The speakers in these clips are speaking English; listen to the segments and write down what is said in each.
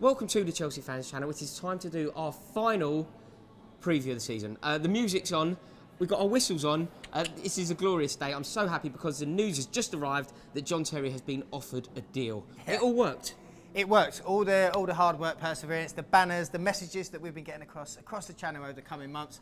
Welcome to the Chelsea Fans Channel. It is time to do our final preview of the season. The music's on, we've got our whistles on. This is a glorious day. I'm so happy because the news has just arrived that John Terry has been offered a deal. Yeah. It all worked. It worked. All the hard work, perseverance, the banners, the messages that we've been getting across the channel over the coming months.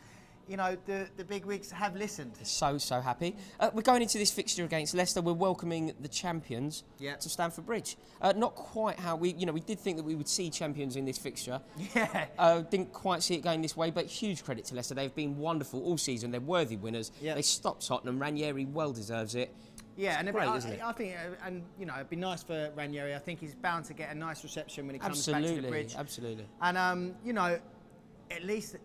You know, the big wigs have listened. So happy. We're going into this fixture against Leicester. We're welcoming the champions to Stamford Bridge. Not quite how we did think that we would see champions in this fixture. Yeah. Didn't quite see it going this way, but huge credit to Leicester. They've been wonderful all season. They're worthy winners. Yep. They stopped Tottenham. Ranieri well deserves it. Yeah, and great, isn't it? I think, and you know, it'd be nice for Ranieri. I think he's bound to get a nice reception when he comes back to the bridge. Absolutely. And you know, at least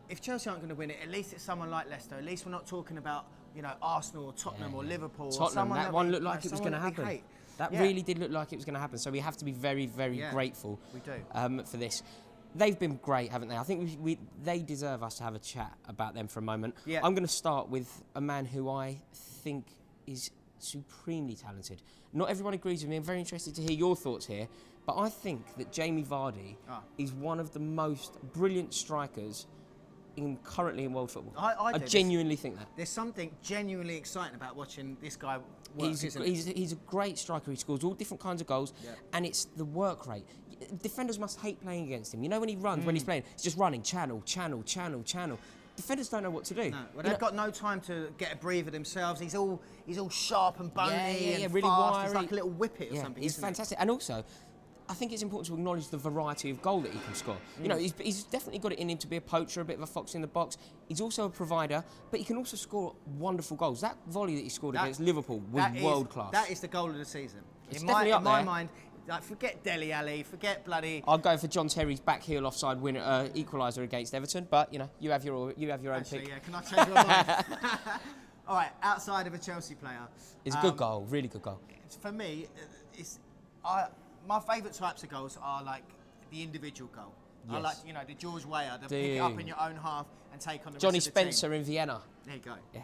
if Chelsea aren't going to win it, at least it's someone like Leicester. At least we're not talking about, you know, Arsenal or Tottenham or Liverpool. Tottenham, that one looked like it was going to happen. That really did look like it was going to happen. So we have to be very, very grateful for this. They've been great, haven't they? I think they deserve us to have a chat about them for a moment. Yeah. I'm going to start with a man who I think is supremely talented. Not everyone agrees with me. I'm very interested to hear your thoughts here. But I think that Jamie Vardy is one of the most brilliant strikers currently in world football. I genuinely think that. There's something genuinely exciting about watching this guy work, he's a great striker. He scores all different kinds of goals, and it's the work rate. Defenders must hate playing against him. You know when he runs, when he's playing, he's just running, channel. Defenders don't know what to do. No. Well, they've got no time to get a breather themselves. He's all sharp and bony and really fast. wiry. He's like a little whippet or something. He's fantastic. And also, I think it's important to acknowledge the variety of goal that he can score. You know, he's definitely got it in him to be a poacher, a bit of a fox in the box. He's also a provider, but he can also score wonderful goals. That volley that he scored against Liverpool was world class. That is the goal of the season. It's in my mind, like, forget Dele Alli, forget bloody. I'll go for John Terry's back heel offside winner equaliser against Everton, but you know, you have your own pick. Yeah, can I change my mind? All right, outside of a Chelsea player, it's a good goal, really good goal. For me, my favourite types of goals are like the individual goal. Yes. I like, you know, the George Weah, the pick it up in your own half and take on the Johnny rest of the Spencer team. in Vienna. There you go. Yeah.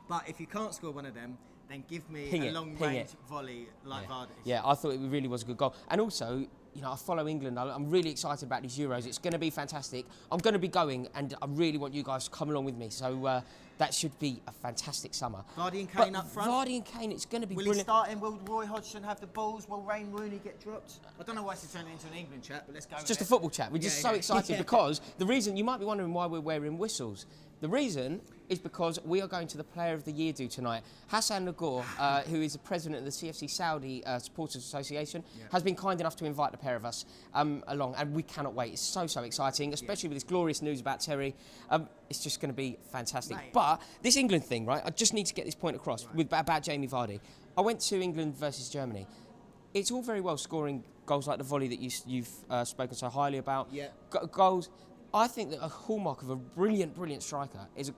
But if you can't score one of them, then give me a long-range volley like Vardy's. Yeah, I thought it really was a good goal. And also, you know, I follow England. I'm really excited about these Euros. It's going to be fantastic. I'm going to be going, and I really want you guys to come along with me. So that should be a fantastic summer. Vardy and Kane up front. Vardy and Kane, it's going to be brilliant. Will he start in? Will Roy Hodgson have the balls? Will Wayne Rooney get dropped? I don't know why it's turning into an England chat, but let's go. It's just a football chat. We're just so excited because the reason, you might be wondering why we're wearing whistles. The reason is because we are going to the Player of the Year do tonight. Hassan Nagor, who is the president of the CFC Saudi Supporters Association, has been kind enough to invite the pair of us along, and we cannot wait. It's so exciting, especially with this glorious news about Terry. It's just going to be fantastic. Mate. But this England thing, right? I just need to get this point across about Jamie Vardy. I went to England versus Germany. It's all very well scoring goals like the volley that you've spoken so highly about. Yeah. Goals. I think that a hallmark of a brilliant striker is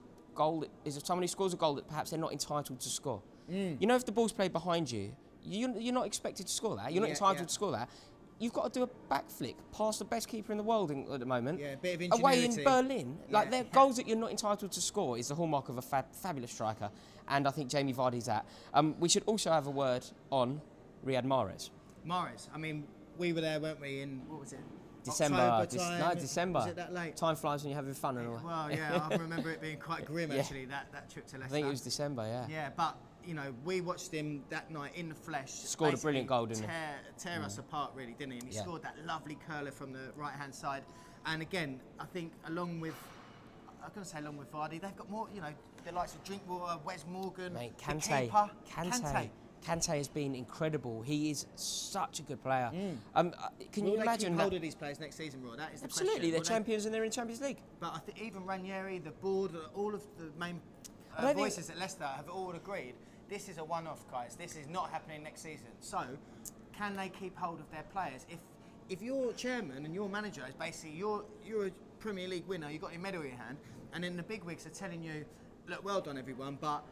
someone who scores a goal that perhaps they're not entitled to score. You know, if the ball's played behind you, you're not expected to score that. You're not entitled to score that. You've got to do a back flick past the best keeper in the world at the moment. Yeah, a bit of ingenuity. Away in Berlin. Like, they're goals that you're not entitled to score is the hallmark of a fabulous striker. And I think Jamie Vardy's that. We should also have a word on Riyad Mahrez. Mahrez. I mean, we were there, weren't we, in, what was it? December. December. Was it that late? Time flies when you're having fun and all. Well, yeah, I remember it being quite grim actually, that trip to Leicester. I think it was December, yeah. Yeah, but you know, we watched him that night in the flesh. Scored a brilliant goal, didn't he? Tear us apart, really, didn't he? And he scored that lovely curler from the right-hand side. And again, I think along with Vardy, they've got more, you know, the likes of Drinkwater, Wes Morgan, mate, Kante has been incredible. He is such a good player. Can you imagine that? Will they keep hold of these players next season, Roy? That is the absolutely. question. They're champions and they're in Champions League. But I think even Ranieri, the board, all of the main voices at Leicester have all agreed this is a one-off, guys. This is not happening next season. So, can they keep hold of their players? If your chairman and your manager is basically you're a Premier League winner, you've got your medal in your hand, and then the big wigs are telling you, look, well done everyone, but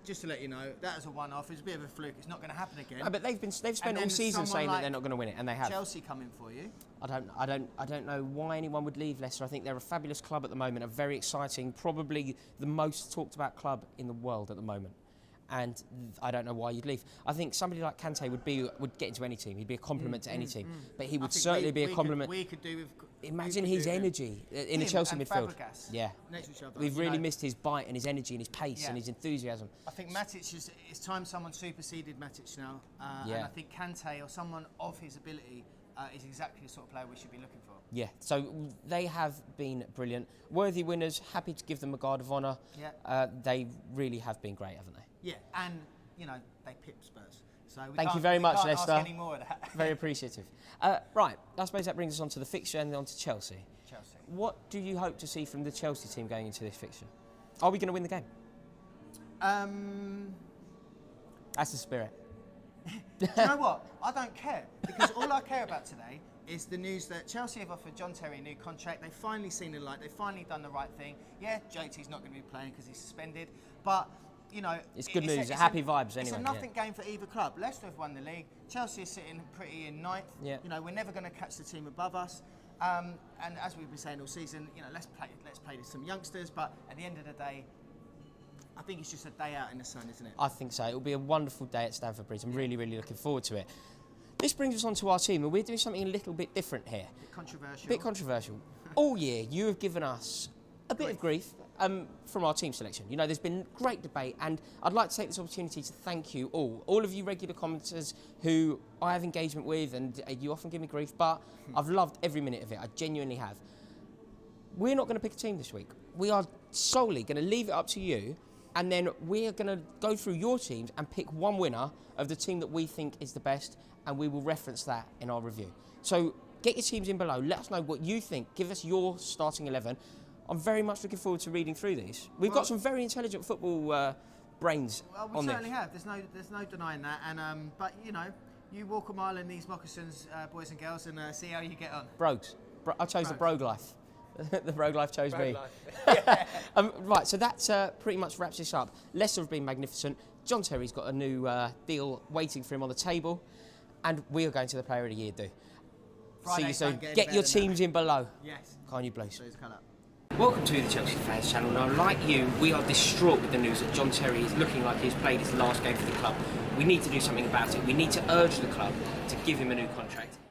just to let you know, that was a one-off. It's a bit of a fluke. It's not going to happen again. No, but they've spent all season saying that they're not going to win it, and they have. Chelsea coming for you. I don't know why anyone would leave Leicester. I think they're a fabulous club at the moment, a very exciting, probably the most talked about club in the world at the moment. and I don't know why you'd leave. I think somebody like Kante would get into any team. He'd be a compliment to any team, but he would certainly be a compliment. We could do with. Imagine his energy in the Chelsea midfield. Fabregas Yeah, next to each other. we've really missed his bite and his energy and his pace and his enthusiasm. I think Matic it's time someone superseded Matic now, and I think Kante or someone of his ability is exactly the sort of player we should be looking for. Yeah, so they have been brilliant, worthy winners. Happy to give them a guard of honour. Yeah, they really have been great, haven't they? Yeah, and they pipped Spurs. So thank you very much, Leicester. Ask any more of that. Very appreciative. Right, I suppose that brings us on to the fixture and then on to Chelsea. What do you hope to see from the Chelsea team going into this fixture? Are we going to win the game? That's the spirit. Do you know what? I don't care, because all I care about today is the news that Chelsea have offered John Terry a new contract. They've finally seen the light. They've finally done the right thing. Yeah, JT's not going to be playing because he's suspended, but it's good news. Happy vibes anyway. It's a nothing game for either club. Leicester have won the league. Chelsea is sitting pretty in ninth. Yeah. We're never going to catch the team above us. And as we've been saying all season, let's play with some youngsters. But at the end of the day, I think it's just a day out in the sun, isn't it? I think so. It will be a wonderful day at Stamford Bridge. I'm really, really looking forward to it. This brings us on to our team, and we're doing something a little bit different here. Bit controversial. All year, you have given us a bit of grief from our team selection. There's been great debate, and I'd like to take this opportunity to thank you all of you regular commenters who I have engagement with, and you often give me grief, but I've loved every minute of it. I genuinely have. We're not going to pick a team this week. We are solely going to leave it up to you, and then we're going to go through your teams and pick one winner of the team that we think is the best, and we will reference that in our review. So get your teams in below. Let us know what you think. Give us your starting 11. I'm very much looking forward to reading through these. We've got some very intelligent football brains on this. We certainly have. There's no denying that. And but you walk a mile in these moccasins, boys and girls, and see how you get on. Brogues. I chose the Brogue life. The Brogue life chose me. Right, so that pretty much wraps this up. Leicester have been magnificent. John Terry's got a new deal waiting for him on the table, and we are going to the Player of the Year. See you soon. Get your teams in below. Yes. Can you please? Please come up. Welcome to the Chelsea Fans Channel. Now, like you, we are distraught with the news that John Terry is looking like he's played his last game for the club. We need to do something about it. We need to urge the club to give him a new contract.